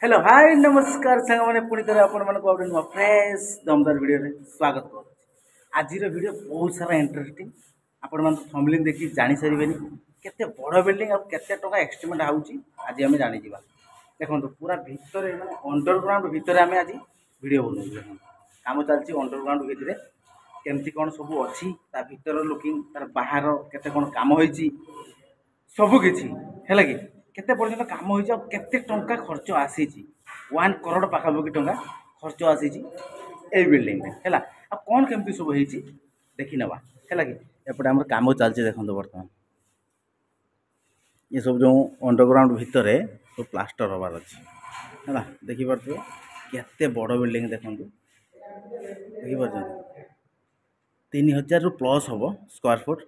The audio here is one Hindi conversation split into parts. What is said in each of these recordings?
हेलो हाय नमस्कार सांग मैंने पुणी थे आपको नुआ फ्रेश दमदार वीडियो रे स्वागत कर आज वीडियो बहुत सारा इंटरेस्टिंग आपण मान थंबनेल देखि जानि सारिबेनी केते बड़ बिल्डिंग आ केते टका एस्टिमेट आउची आज हमें जानि जिबा देखंतु पूरा भितर माने अंडरग्राउंड भितर हमें आज वीडियो बनौ काम चलची अंडरग्राउंड भितर केमती कोन सब अछि ता भितर लुकिंग तार बाहर केते कोन काम होईची सब किछि हैला कि केते पर्यंत काम होईछ आ केते टंका खर्च आसीची 1 करोड़ पाखापाखि टंका खर्च आसीची ए बिल्डिंग में हैला आ कोन केमती सब होईची देखि नबा हैला कि एपटे हमर काम चलची देखंतो वर्तमान ये सब जो अंडरग्राउंड भितर तो प्लास्टर होबार अछि हैला देखि परथो केते बड़ बिल्डिंग देखंतो देखि परथो 3000 रु प्लस होबो स्क्वायर फुट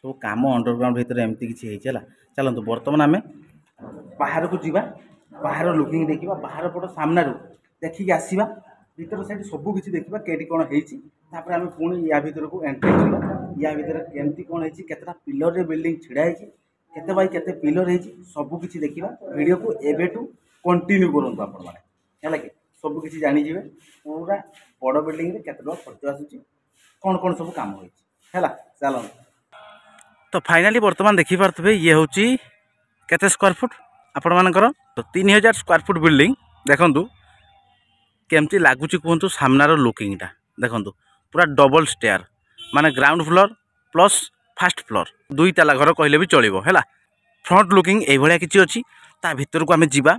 सब काम अंडरग्राउंड भितर एमती किछि हेछि हैला चलंतु वर्तमान आमे बाहर को जीवा बाहर लुकिंग देखिबा बाहर पट सामना रो देखि के आसीबा भीतर साइड सब किछि देखिबा केटी कोन हेछि तापर आमे पुणी या भीतर को एंट्री करबा या भीतर केमती कोन हेछि केतरा पिलर रे बिल्डिंग छिडा हेछि केते बाई केते पिलर हेछि सब किछि देखिबा वीडियो को एबे टू कंटिन्यू करंतु आपण माने हैला कि सब किछि जानि जिवे पूरा बड़ बिल्डिंग रे केतरा खर्च आसुछि कोन कोन सब काम होइछि हैला चलो तो फाइनली वर्तमान देखि पारथबे ये होछि केते स्क्वायर फुट आपण मानकर तो 3000 स्क्वायर फुट बिल्डिंग देखंतु केमती लागुची कहंतु सामनार लुकिंगटा देखंतु पूरा डबल स्टेयर माने ground floor plus first floor दुई ताला घर कहले भी चलिबो हैला फ्रंट लुकिंग ए भलिया किछि अछि ता भीतर को हमें जीवा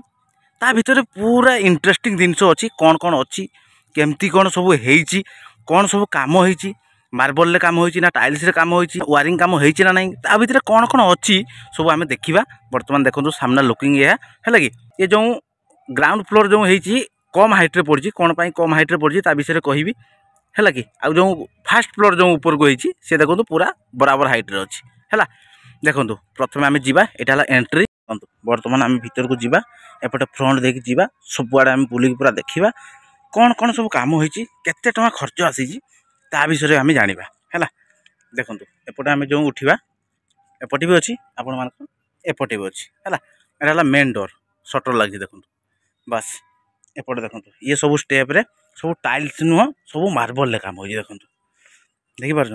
ता भीतर पूरा इंटरेस्टिंग जिंस अछि कोन कोन अछि केमती कोन सब हेइची कोन सब काम होइची मार्बल रे काम होइची ना टाइल्स रे काम होइची वायरिंग काम होइची ना नहीं ता भीतर कोन कोन अछि सब हमें देखिबा वर्तमान देखंतु सामना लुकिंग ये हैला कि ये जो ग्राउंड फ्लोर जो हेइची कम हाइट रे पड़जी कोन पई कम हाइट रे पड़जी ता विषय रे कहिबी हैला कि आ जो फर्स्ट फ्लोर जो ऊपर को हेइची से देखंतु पूरा बराबर हाइट रे अछि हैला देखंतु प्रथमे हमें जीवा एटा हला एंट्री वर्तमान हमें भीतर को जीवा एपटे फ्रंट देख जीवा सब आड़े हम बुली पूरा देखिबा कोन कोन सब काम होइची केते टका खर्च आसीची ता विषय आम जाना है देखो एपटे आम जो उठा एपटे भी अच्छी आपण मान एपटे भी अच्छी है मेन डोर सटर लगी देखो बास एपटे देखो ये सब स्टेप रे सब टाइल्स नुह सब मार्बल काम हो देखो देखिपार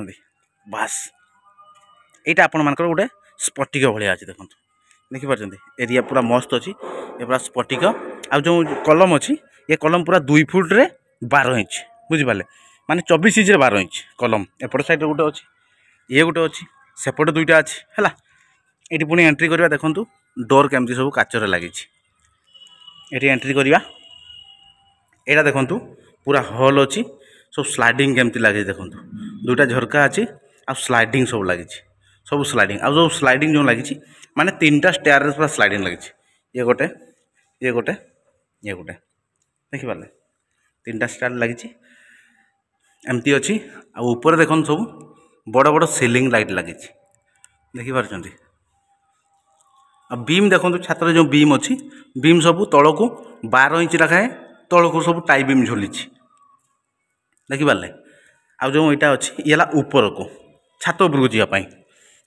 बास यहाँ आपण मान गोटे स्फटिक भाया अच्छे देखो देखिपार एरिया पूरा मस्त अच्छी ये पूरा स्फटिक आ जो कलम अच्छी ये कलम पूरा 2 फुट रे 12 इंच बुझिपारे माने 24 इंच रे 12 इंच कलम एपट साइड गोटे अच्छी ये गोटे अच्छी सेपटे दुईटा अच्छी है ये पुणी एंट्री करवा देखु डोर केमती सब काचर लगी ये एंट्री करवा यहाँ देखु पूरा हॉल अच्छी सब स्लाइडिंग केमती लगे देखु दुईटा झरका अच्छी आ स्लाइडिंग सब लगी सब स्लाइडिंग आ जो स्लाइडिंग जो लगी माने 3टा स्टेयर पूरा स्लाइडिंग लगी ये गोटे ये गोटे ये गोटे देखिपारे 3टा स्टेयर लगी एमती अच्छी ऊपर देखो सब बड़ बड़ सीलिंग लाइट लगी देखिपार बीम देखो छात्र जो बीम अच्छी बीम सब तल को 12 इंच रखाए तल को सब टाई बीम झुली देखिपारे आ जो यहाँ अच्छी ये ऊपर को छात उपर को जावाई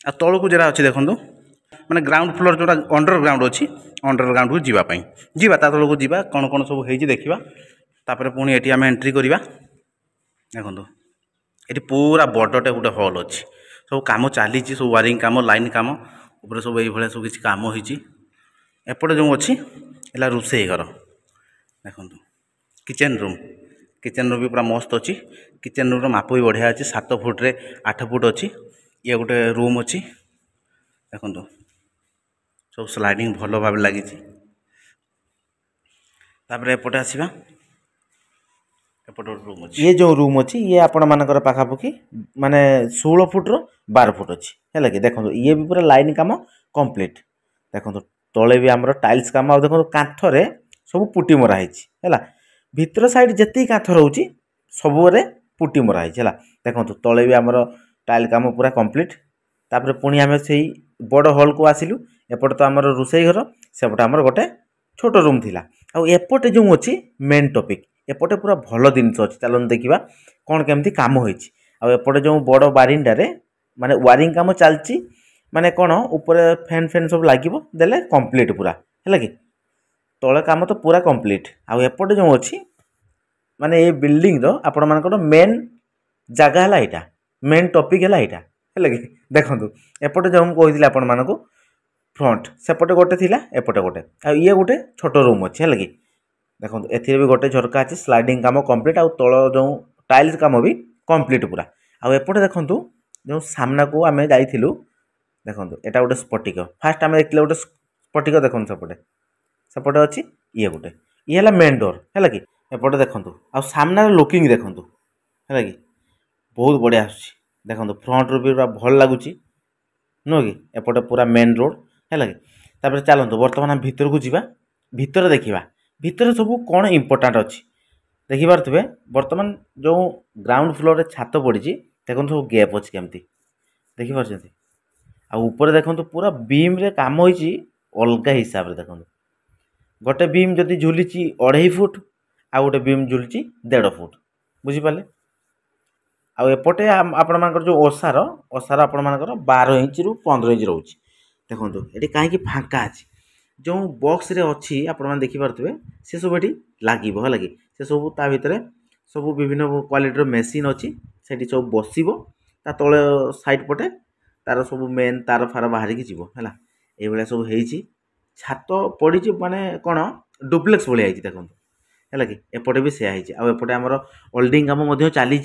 आ तल को जरा अच्छी देखो माने ग्राउंड फ्लोर जो अंडरग्राउंड अच्छी अंडरग्राउंड को जावाई जीवा ता तल को जीवा कौन कौन सब हो देखा तापर पुणी ये आम एंट्री करवा देखो ये पूरा बड़टे गोटे हॉल अच्छी सब कम चली सब वायरिंग कम लाइन कम ऊपर सब ये सब किसी कम होपटे जो अच्छी है रोषे घर देखो किचेन रूम भी पूरा मस्त अच्छी किचेन रूम माप भी बढ़िया अच्छी 7 फुट रे 8 फुट अच्छी ये गोटे रूम अच्छी देखो सब स्लाइडिंग भल भाव लगी एपटे आसवा ये जो रूम अच्छी ये आपण मानकर पाखापाखि माने 16 फुट रो 12 फुट अच्छी है कि देखो ये भी पूरा लाइन काम कंप्लीट देखो तले भी आमर टाइल्स काम देखो कांथरे सब पुटी मरा है भीतर साइड जिते कांथ रोचे सबरे पुटी मरा है देखो तले भी आमर टाइल काम पूरा कंप्लीट तापर पुणी आम से बड़ हॉल को आसिलु एपटे तो आमर रोषे घर सेपटे आमर गोटे छोट रूम थिला आ एपटे जो अच्छी मेन टॉपिक एपटे पूरा भल जिनस अच्छी चलन देखा कौन केमती काम होपटे जो बड़ बारिंडारे माने वायरिंग काम चलती माने कौन ऊपर फैन फैन सब लगे देले कंप्लीट पूरा है कि तले काम तो पूरा कंप्लीट आउ एपटे जो अच्छी माने ये बिल्डिंग रो आपण मानकर मेन जगह है यहाँ मेन टॉपिक है यहाँ है कि देखो एपटे जो मुझे आपण मानक फ्रंट सेपटे गोटे थिला एपटे गोटे आ ये गोटे छोट रूम अच्छे है कि देखो एथि भी गोटे झरका अच्छी स्लाइडिंग काम कंप्लीट आउ तल जो टाइल्स काम भी कंप्लीट पूरा आउ एपटे देखो जो सामना को आम जाइलु देखो यहाँ गोटे स्फटिक फास्ट आम देखते गोटे स्फटिक देखो सेपटे सेपटे अच्छी ये गोटे ये है मेन डोर है कि एपटे देखो आ सामना लुकिंग देखो है कि बहुत बढ़िया आसूँ देखो फ्रंट रू भी पूरा भल लगुच नुह कि एपटे पूरा मेन रोड है कि चलते बर्तमान भितर को जीवा भितर देखा भितर सब कौन इम्पोर्टाट अच्छी देखिपे बर्तमान जो ग्राउंड फ्लोर रे छात पड़ी देखो सब गैप अच्छी केमती देखिपुर आपर देखो पूरा बीम रे काम होती अलग हिसाब से देखो गोटे बीम जदि झुली 2.5 फुट आ गोटे बीम झुली 1.5 फुट बुझीपारे आपटे आपण मानकर जो ओसार ओसार आपण मानकर 12 इंच रु 15 इंच रोचे देखो ये कहीं फांका अच्छी जो बॉक्स रे अच्छी आपण मैंने देखिपे सी सब ये लगे है लगे से सब ता भितर सब विभिन्न क्वालिटी मेसीन अच्छी से सब बसो ता तले साइड पटे तार सब मेन तार फार बाहर की जीव है ये सब हो छात पड़ी माने कौन डुप्लेक्स भाई देखो है कि एपटे भी सेया आउटे आमर ओल्डिंग काम चली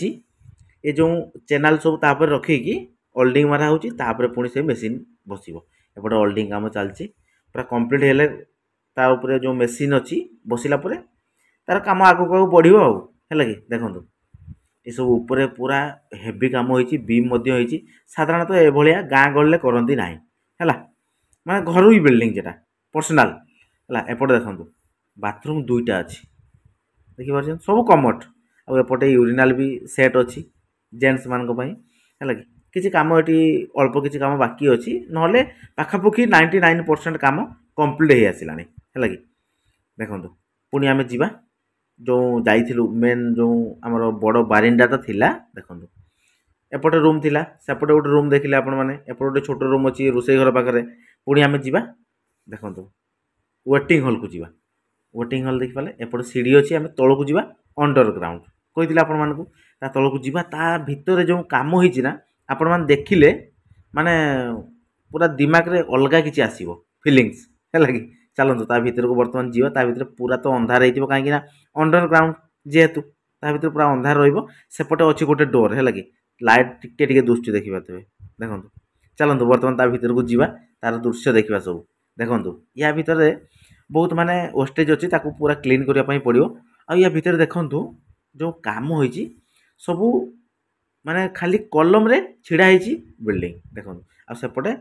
ये जो चैनल सब तापर रखिकी ओल्डिंग मारा होपर पुणी से मेसीन बस एपटे ओल्डिंग काम चलती पूरा कंप्लीट हेले ता उपरे जो मेसीन अच्छी बसला तार काम आगक आगक बढ़ो है कि देखो ये सब उपरे पूरा हेवी काम होती बीम होती साधारणतः एभलिया गाँ गहली करती ना है माने घर ही बिल्डिंग जेटा पर्सनाल है एपटे देखो बाथरूम 2टा अच्छी देखिए सब कमोट आउटे यूरिनाल भी सेट अच्छी जेंट्स मान है कि किसी काम ये अल्प किसी काम बाकी अच्छी ना पाखापाखि 99% काम कंप्लीट हो आसला है कि देखो पुणी आम जा जो जाइलु मेन जो आमर बड़ बारिंडा तो थिला देखो एपटे रूम थिला सेपटे गोटे रूम देखिले आपण मैंने एपटे गोटे छोट रूम अच्छी रोसई घर पाखे पुणी आम जा देखो वेटिंग हॉल को जीवा वेटिंग हॉल देखिपारे एपटे सीढ़ी अच्छी आम तौल को जीवा अंडरग्राउंड कही आपण मानक ता तौल को जीवा ता भितर जो काम होना आपण मैंने देखिले माने पूरा दिमाग रे अलग किसी आसो फिलिंग्स है कि चलते ता भर को बर्तमान जीवा ता भर पूरा तो अंधार हो कहीं अंडरग्राउंड जेहेतु ता भर पूरा अंधार रेपटे अच्छी गोटे डोर है कि लाइट टिके टिके दुष्टि देखिए देखो चलते बर्तमान ता भर को जीवा तार दृश्य देखा सब देखो या भितर बहुत माने वेस्टेज अच्छी पूरा क्लीन करने पड़ो आ भितर देखु जो काम होती सबू माने खाली कलम रे छिड़ा होती बिल्डिंग देखो आ सेपटे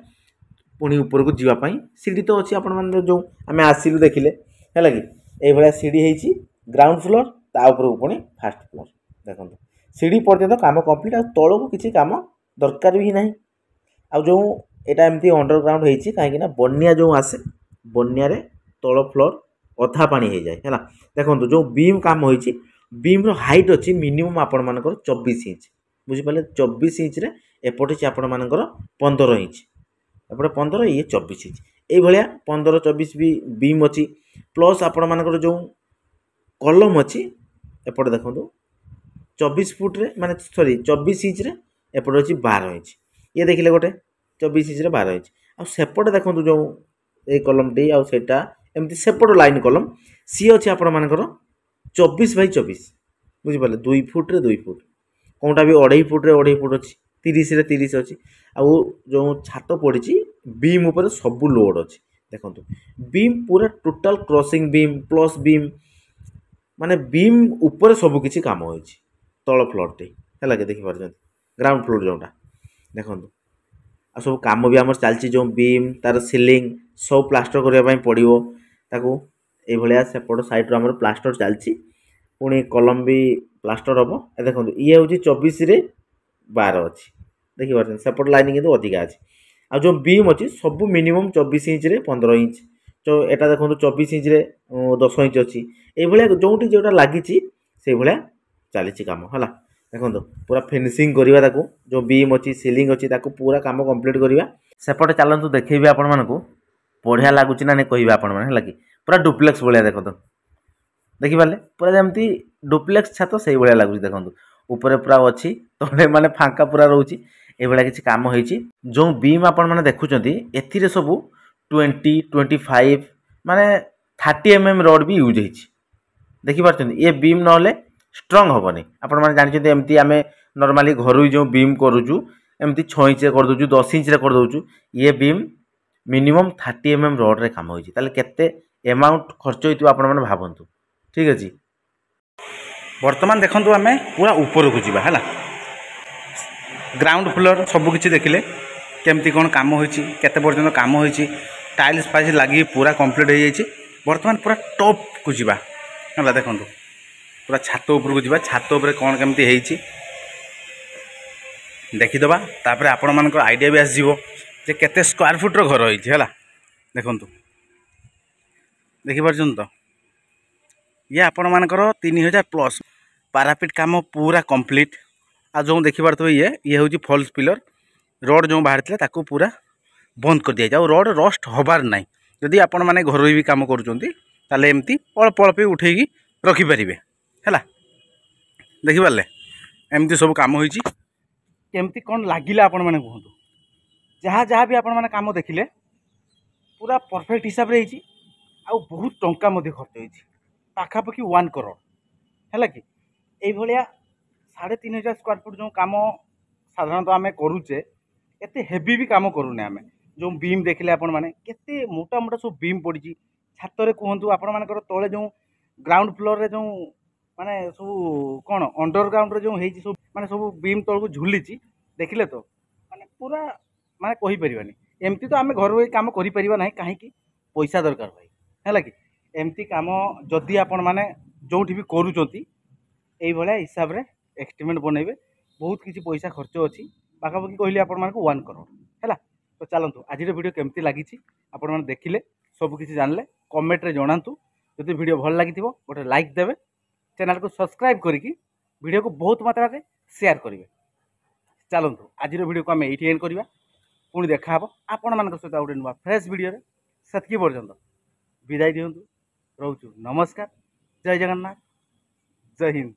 पुणी ऊपर को जीवाई सीढ़ी तो अच्छी आपण मैंने जो आम आसिलु देखिले है कि ये सीढ़ी होती ग्राउंड फ्लोर ता ऊपर को पुणी फास्ट फ्लोर देखो सीढ़ी पर्यंत काम कंप्लीट आ तौल को किसी काम दरकार भी ना आ जो यहाँ एमती अंडरग्राउंड होती कहीं बन्या जो आसे बन्या तल फ्लोर अधा पानी हो जाए है देखो जो बीम काम होती बीम रो हाइट अच्छी मिनिमम आपण मानकर 24 इंच बुझीपारे 24 इंच रे एपटे आपण मानकर 15 इंच एपटे 15 ये 24 इंच ये 15-24 भी बीम अच्छी प्लस आपण मानकर जो कलम अच्छी एपटे देखो 24 फुट रे माने सॉरी 24 इंच रे एपटे अच्छी 12 इंच ये देखिले गोटे 24 इंच रे 12 इंच आ सेपटे देखो जो ये कलम टी आटा एमती सेपट लाइन कलम सी अच्छी आपण मानकर 24x24 बुझीपारे 2 फुट रे 2 फुट कौटा भी 2.5 फुट रे 2.5 फुट अच्छी 30 रे 30 अच्छी आउ जो छात पड़ी बीम उपर सब लोड अच्छी देखो बीम पूरा total crossing beam plus beam माने बीम उपर सब किसी काम होती तल फ्लोर टी है कि देखिपार ग्राउंड फ्लोर जोटा देखो आ सब कम भी आम चलती जो बीम तार सिलिंग सब प्लास्टर करने पड़ो ताकू ये सेपट साइड रू आम प्लास्टर चलती पुणी कलम भी प्लास्टर हम देखो ये हूँ 24 रे 12 अच्छी देखिए सेपट लाइन कितु अधिका अच्छी आ जो बीम अच्छी सब मिनिमम 24 इंच रे 15 इंच तो यहाँ देखो 24 इंच रे 10 इंच अच्छी ये जो जोटा लगी से भाया चली कम है देखो पूरा फिनिशिंग करवा जो बीम अच्छी सिलिंग अच्छी पूरा काम कंप्लीट करवा सेपटे चलतु देखेबी आपण मानक बढ़िया लगुच ना नहीं कह आप है कि पूरा डुप्लेक्स भाया देख तो देखिपारे पूरा जमी डुप्लेक्स छात से भाया लगुच देखो ऊपर पूरा अच्छी तले माने फांका पूरा रोचे ये किसी कम हो जो बीम आपण मैंने देखुं ए सब 20-25 माने 30 mm रड भी यूज हो देखिपार ये बीम ना स्ट्रंग हेनी आपण मैंने जानते एमती आम नॉर्मली घर जो बीम करुचु एमती 6 इंच कर दौचु 10 इंच कर दौचु ये बीम मिनिमम 30 mm रड रे काम होती केते एमाउंट खर्च होती आपण मैंने भावतु ठीक अच्छे। बर्तमान देखो आम पूरा ऊपर को जावा है ग्राउंड फ्लोर सबकि देखिले केमती कौन काम होते पर्यटन काम हो टाइल्स फाइल्स लगी पूरा कंप्लीट हो जाए बर्तमान पूरा टॉप को जावा है देखो पूरा छात उपर को जावा छात उपर कौन केमती होती देखीदबा तापर आपण मानकर आइडिया भी आसो जे केते स्क्वायर फुट रो घर होती है देखु देखिपार तो ये आपण मानकर 3000+ पारापिट काम पूरा कंप्लीट आ जो देखिपारे ये हूँ फॉल्स पिलर रड जो बाहर ताकू पूरा बंद कर दिया जाए रड रस्ट हबार ना जदि आपण मैंने घर भी काम करें एमती अल्प अल्प उठेकी रखिपारे है देखिपारे एमती सब काम होती केमती कौन लगिला आपण मैंने कहतु जहाँ जहाँ भी आपण मैंने काम देखिले पूरा परफेक्ट हिसाब से होती आ बहुत टंका खर्च होती पाखापाखि 1 करोड़ है कि ये 3500 स्क्वायर फुट जो काम साधारणतः आम करुचे एत हेवी भी काम करूने आम जो बीम देखिले आपण मैंने केते मोटा मोटा सब बीम पड़ी छात कहतु आपण मानकर तले जो ग्राउंड फ्लोर रे जो माने सब कौन अंडरग्राउंड जो है सब माने सब बीम तल को झुली देखिले तो माने पूरा माने कहि परिबानी एमती तो आम घर काम करि परिबा नाही कहीं पैसा दरकार भाई है कि एमती काम जदि आपण माने जोठी भी करूचंती एई भलिया हिसाब रे एस्टिमेट बनइबे बहुत किसी पैसा खर्च अच्छी पाखापाखि कहली आपण मानक 1 करोड़ है तो चलतु आज वीडियो केमती लगी आपण मैंने देखिले सब किसी जानले कमेंट रे जणातु जदि वीडियो भल लगी गोटे लाइक देवे चैनल को सब्सक्राइब करिकी वीडियो को बहुत मात्रा रे शेयर करेंगे चलतु आज वीडियो को आम ये एंड करवा पुणी देखा आपण मान सहित गोटे नुआ फ्रेश वीडियो से पर्यंत विदाय दिंतु रोचु नमस्कार जय जगन्नाथ जय हिंद।